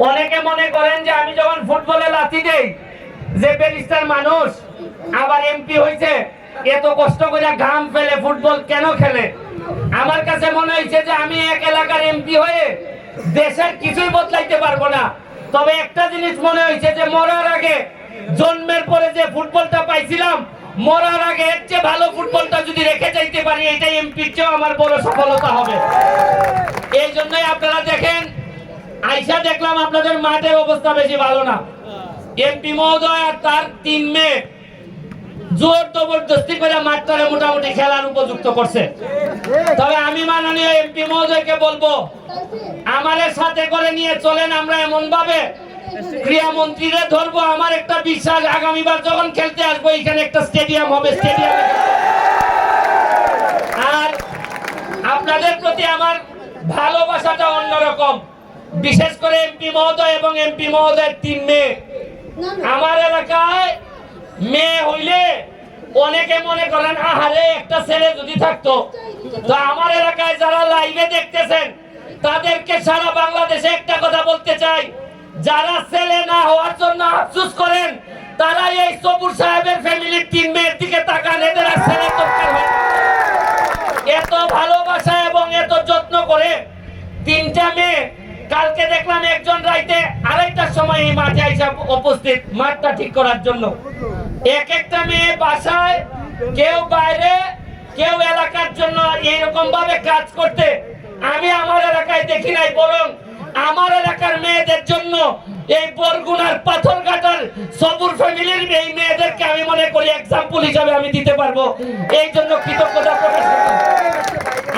অনেকে মনে করেন যে আমি যখন ফুটবলে লাথি দেই যে ব্যারিস্টার মানুষ আবার এমপি হয়েছে, এত কষ্ট করে ঘাম ফেলে ফুটবল কেন খেলে? আমার কাছে মনে হয়েছে যে আমি এক এলাকার এমপি হয়ে দেশের কিছুই বদলাইতে পারবো না, তবে একটা জিনিস মনে হয়েছে যে মরার আগে, জন্মের পরে যে ফুটবলটা পাইছিলাম, মরার আগে এর চেয়ে ভালো ফুটবলটা যদি রেখে যাইতে পারি, এটাই এমপির চেয়েও আমার বড় সফলতা হবে। এই জন্যই আপনারা দেখেন, আইসা দেখলাম আপনাদের মাঠের অবস্থা বেশি ভালো না। এমপি মহোদয় আর তার 3 মেয়ে জোর জবরদস্তি করে মাঠটারে মোটামুটি খেলার উপযুক্ত করছে। তবে আমি মাননীয় এমপি মহোদয়কে বলবো, আমাদের সাথে করে নিয়ে চলেন, আমরা এমন ভাবে ক্রীড়া মন্ত্রীরে ধরবো। আমার একটা বিশ্বাস, আগামীবার যখন খেলতে আসবো এখানে একটা স্টেডিয়াম হবে, স্টেডিয়ামে। আর আপনাদের প্রতি আমার ভালোবাসাটা অন্যরকম, বিশেষ করে এমপি মহোদয় এবং এমপি মহোদয়ের 3 মেয়ে। আমার এলাকায় মেয়ে হইলে অনেকে মনে করেন আহারে একটা ছেলে যদি থাকতো। তো আমার এলাকায় যারা লাইভে দেখতেছেন তাদেরকে সারা বাংলাদেশে একটা কথা বলতে চাই, যারা ছেলে না হওয়ার জন্য আফসোস করেন তারা এই সবুর সাহেবের ফ্যামিলির 3 মেয়ের দিকে তাকান, এদের আর ছেলে দরকার হয়। এত ভালোবাসা এবং এত যত্ন করে 3টা মেয়ে, কালকে দেখলাম একজন রাইতে 2:30টার সময় এই মাঠে আইসা উপস্থিত মাঠটা ঠিক করার জন্য। এক একটা মেয়ে বাসায়, কেউ বাইরে, কেউ এলাকার জন্য এইরকম ভাবে কাজ করতে আমি আমার এলাকায় দেখি নাই। বরং আমার এলাকার মেয়েদের জন্য এই বরগুনার পাথরঘাটার সবুর ফ্যামিলির এই মেয়েদেরকে আমি মনে করি এক্সাম্পল হিসাবে আমি দিতে পারবো। এই জন্য কৃতজ্ঞতা প্রকাশ করছি।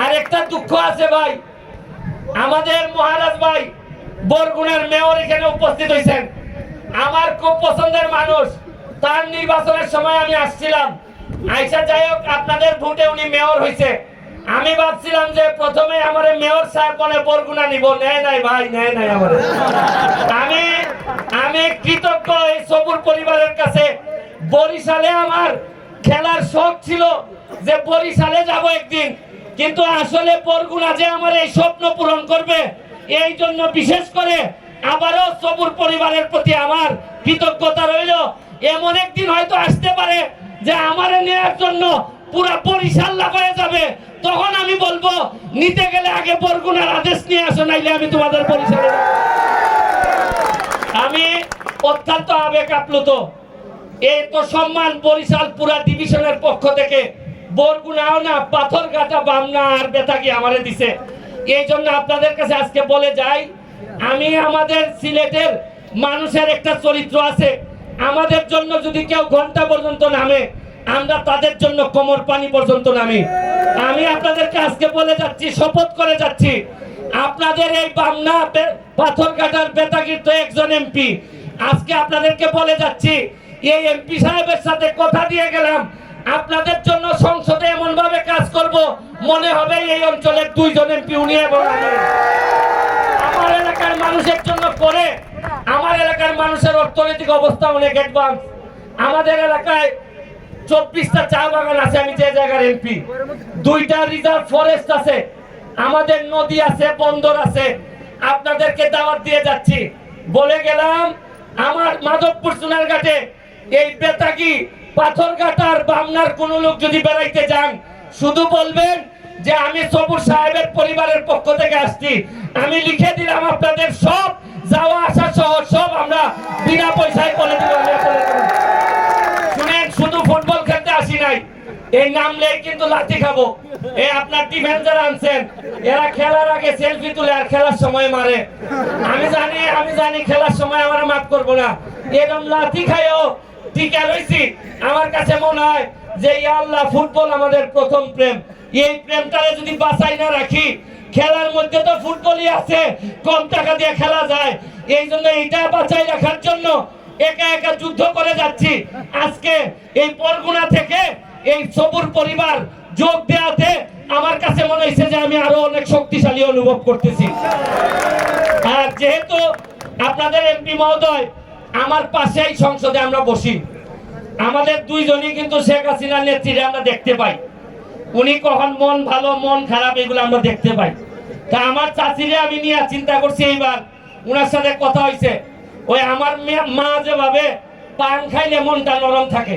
আর একটা দুঃখ আছে ভাই, আমাদের মহারাজ ভাই বরগুনার মেয়র এখানে উপস্থিত হয়েছেন, আমার খুব পছন্দের মানুষ। তার নির্বাচনের সময় আমি আসছিলাম, আইসা যাই হোক আপনাদের ভোটে উনি মেয়র হয়েছে। আমি ভাবছিলাম যে প্রথমে আমার মেয়র সাহেব বলে বরগুনা নিব, নেয় নাই ভাই, নেয় নাই। আমার আমি কৃতজ্ঞ এই সবুর পরিবারের কাছে। বরিশালে আমার খেলার শখ ছিল যে বরিশালে যাব একদিন, কিন্তু আসলে বরগুনা যে আমার এই স্বপ্ন পূরণ করবে, এই জন্য বিশেষ করে আবারও সবুর পরিবারের প্রতি আমার কৃতজ্ঞতা রইল। এমন একদিন হয়তো আসতে পারে যে আমার নেওয়ার জন্য পুরা বরিশাল লাগায় যাবে, তখন আমি বলবো নিতে গেলে আগে বরগুনার আদেশ নিয়ে আসো, নাইলে আমি তোমাদের বরিশালে। আমি অত্যন্ত আবেগ আপ্লুত। এই তো সম্মান বরিশাল পুরা ডিভিশনের পক্ষ থেকে বরগুনাও না, পাথরঘাটা, বামনা আর বেতাগী আমারে দিছে। এই জন্য আপনাদের কাছে আজকে বলে যাই, আমি আমাদের সিলেটের মানুষের একটা চরিত্র আছে, আমাদের জন্য যদি কেউ ঘন্টা পর্যন্ত নামে, আমরা তাদের জন্য কোমর পানি পর্যন্ত নামি। আমি আপনাদেরকে আজকে বলে যাচ্ছি, শপথ করে যাচ্ছি, আপনাদের এই বামনা পাথরঘাটার বেতাগীর তো একজন এমপি। আজকে আপনাদেরকে বলে যাচ্ছি, এই এমপি সাহেবের সাথে কথা দিয়ে গেলাম, আপনাদের জন্য সংসদে এমন ভাবে কাজ করব মনে হবে এই অঞ্চলের 2 জন এমপি উনি এবং আমি। আমার এলাকার মানুষের জন্য করে, আমার এলাকার মানুষের অর্থনৈতিক অবস্থা অনেক অ্যাডভান্স। আমাদের এলাকায় 24টা চা বাগান আছে, আমি যে জায়গার এমপি। 2টা রিজার্ভ ফরেস্ট আছে, আমাদের নদী আছে, বন্দর আছে। আপনাদেরকে দাওয়াত দিয়ে যাচ্ছি, বলে গেলাম আমার মাধবপুর সোনারঘাটে এই বেতাগী, পাথরঘাটার, বামনার কোন লোক যদি বেড়াইতে যান, শুধু বলবেন যে আমি সবুর সাহেবের পরিবারের পক্ষ থেকে আসছি। আমি লিখে দিলাম আপনাদের সব যাওয়া আসা সহ সব আমরা বিনা পয়সায় করে দিব। শুনেন, শুধু ফুটবল খেলতে আসি নাই, এই নামলেই কিন্তু লাঠি খাবো। এই আপনার ডিফেন্সার আনছেন, এরা খেলার আগে সেলফি তুলে আর খেলার সময় মারে। আমি জানি খেলার সময় আমার মাফ করবো না, এরকম লাঠি খাইও টিকা রয়েছি। আমার কাছে মনে হয় যে আল্লাহ, ফুটবল আমাদের প্রথম প্রেম, এই প্রেমটারে যদি বাঁচাই না রাখি, খেলার মধ্যে তো ফুটবলই আছে, কম টাকা দিয়ে খেলা যায়। এই জন্য এটা বাঁচাই রাখার জন্য একা একা যুদ্ধ করে যাচ্ছি। আজকে এই বরগুনা থেকে এই সবুর পরিবার যোগ দেওয়াতে আমার কাছে মনে হয়েছে যে আমি আরো অনেক শক্তিশালী অনুভব করতেছি। আর যেহেতু আপনাদের এমপি মহোদয় আমার পাশেই সংসদে আমরা বসি, আমাদের 2 জনই কিন্তু শেখ হাসিনার নেতৃত্বে আমরা দেখতে পাই, উনি কখন মন ভালো মন খারাপ এগুলো আমরা দেখতে পাই। তা আমার চাচিরে আমি নিয়ে চিন্তা করছি এইবার উনার সাথে কথা হয়েছে। ওই আমার মা যেভাবে পান খাইলে মনটা নরম থাকে,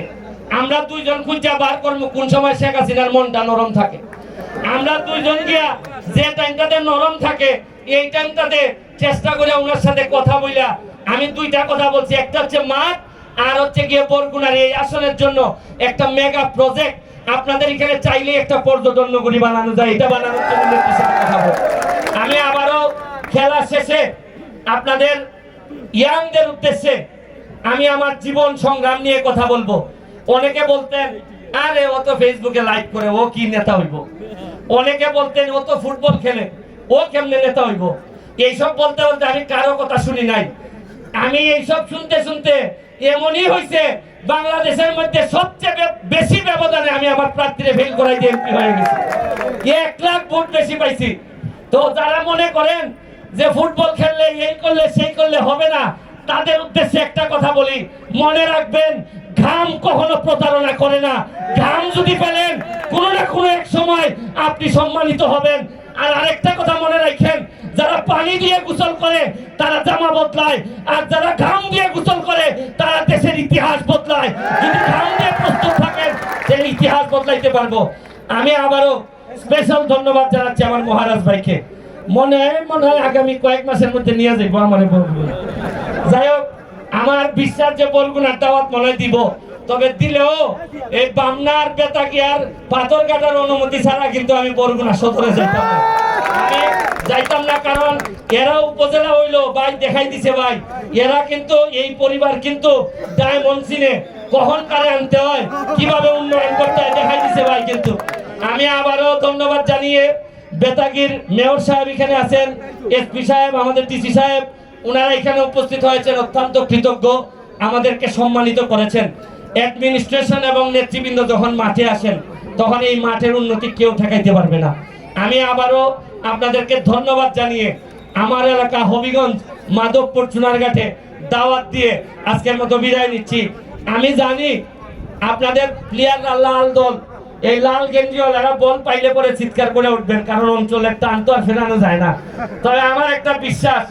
আমরা দুইজন খুঁজা বার করবো কোন সময় শেখ হাসিনার মনটা নরম থাকে। আমরা দুইজন গিয়া যে টাইমটাতে নরম থাকে এই টাইমটাতে চেষ্টা করে ওনার সাথে কথা বইলা আমি দুইটা কথা বলছি, একটা হচ্ছে মাঠ আর হচ্ছে গিয়ে বরগুনার এই আসনের জন্য একটা মেগা প্রজেক্ট আপনাদের এখানে চাইলে একটা পর্যটন নগরী বানানো যায়, এটা বানানোর জন্য নেত্রীর সাথে কথা বলবো। আমি আবারও খেলা শেষে আপনাদের ইয়াংদের উদ্দেশ্যে আমি আমার জীবন সংগ্রাম নিয়ে কথা বলবো। অনেকে বলতেন আরে ও তো ফেসবুকে লাইভ করে ও কি নেতা হইব, অনেকে বলতেন ও তো ফুটবল খেলে ও কেমনে নেতা হইব। এইসব বলতে বলতে আমি কারো কথা শুনি নাই। আমি এইসব শুনতে শুনতে এমনই হয়েছে বাংলাদেশের মধ্যে সবচেয়ে বেশি ব্যবধানে আমি আমার প্রার্থীরে ফেল করাই দিয়ে এমপি হয়ে গেছি, 1 লাখ ভোট বেশি পাইছি। তো যারা মনে করেন যে ফুটবল খেললে এই করলে সেই করলে হবে না, তাদের উদ্দেশ্যে একটা কথা বলি, মনে রাখবেন ঘাম কখনো প্রতারণা করে না। ঘাম যদি পেলেন কোনো না কোনো এক সময় আপনি সম্মানিত হবেন। আর আরেকটা কথা মনে রাখেন, যারা পানি দিয়ে গোসল করে তারা জামা বদলায়, আর যারা ঘাম দিয়ে গোসল করে তারা দেশের ইতিহাস বদলায়। যদি ঘাম দিয়ে প্রস্তুত থাকেন সেই ইতিহাস বদলাইতে পারবো। আমি আবারও স্পেশাল ধন্যবাদ জানাচ্ছি আমার মহারাজ ভাইকে। মনে হয় আগামী কয়েক মাসের মধ্যে নিয়ে যাইবো আমার বরগুনা। যাই হোক, আমার বিশ্বাস যে বরগুনার দাওয়াত মনে হয় দিব, তবে দিলেও এই বামনার বেতাগিয়ার পাথর কাটার অনুমতি ছাড়া কিন্তু আমি বরগুনা সদরে যাইতাম না। আমি যাইতাম না, কারণ এরা উপজেলা হইলো ভাই দেখাই দিছে ভাই, এরা কিন্তু এই পরিবার কিন্তু ডায়মন্ড সিনে কখন কারে আনতে হয় কিভাবে উন্নয়ন করতে হয় দেখাই দিছে ভাই। কিন্তু আমি আবারও ধন্যবাদ জানিয়ে বেতাগির মেয়র সাহেব এখানে আছেন, এসপি সাহেব, আমাদের ডিসি সাহেব, ওনারা এখানে উপস্থিত হয়েছেন, অত্যন্ত কৃতজ্ঞ, আমাদেরকে সম্মানিত করেছেন। অ্যাডমিনিস্ট্রেশন এবং নেতৃবৃন্দ যখন মাঠে আসেন তখন এই মাঠের উন্নতি কেউ ঠেকাইতে পারবে না। আমি আবারও আপনাদেরকে ধন্যবাদ জানিয়ে আমার এলাকা হবিগঞ্জ মাধবপুর চুনারঘাটে দাওয়াত দিয়ে আজকের মতো বিদায় নিচ্ছি। আমি জানি আপনাদের প্লেয়াররা লাল দল, এই লাল গেঞ্জিওয়ালারা বল পাইলে পরে চিৎকার করে উঠবেন, কারণ অঞ্চলের টান তো আর ফেরানো যায় না। তবে আমার একটা বিশ্বাস,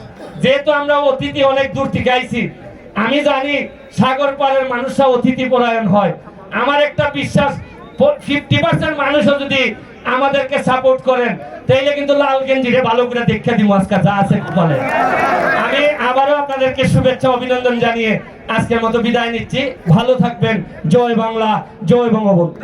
যেহেতু আমরা অতিথি অনেক দূর থেকে আইছি, আমি জানি সাগর পাড়ের মানুষরা অতিথি পরায়ণ হয়। আমার একটা বিশ্বাস 50% মানুষও যদি আমাদেরকে সাপোর্ট করেন তাইলে কিন্তু লাল গেঞ্জিরে ভালো করে দেখে দিব আজকে যা আছে বলে। আমি আবারও আপনাদেরকে শুভেচ্ছা অভিনন্দন জানিয়ে আজকের মতো বিদায় নিচ্ছি। ভালো থাকবেন। জয় বাংলা, জয় বঙ্গবন্ধু।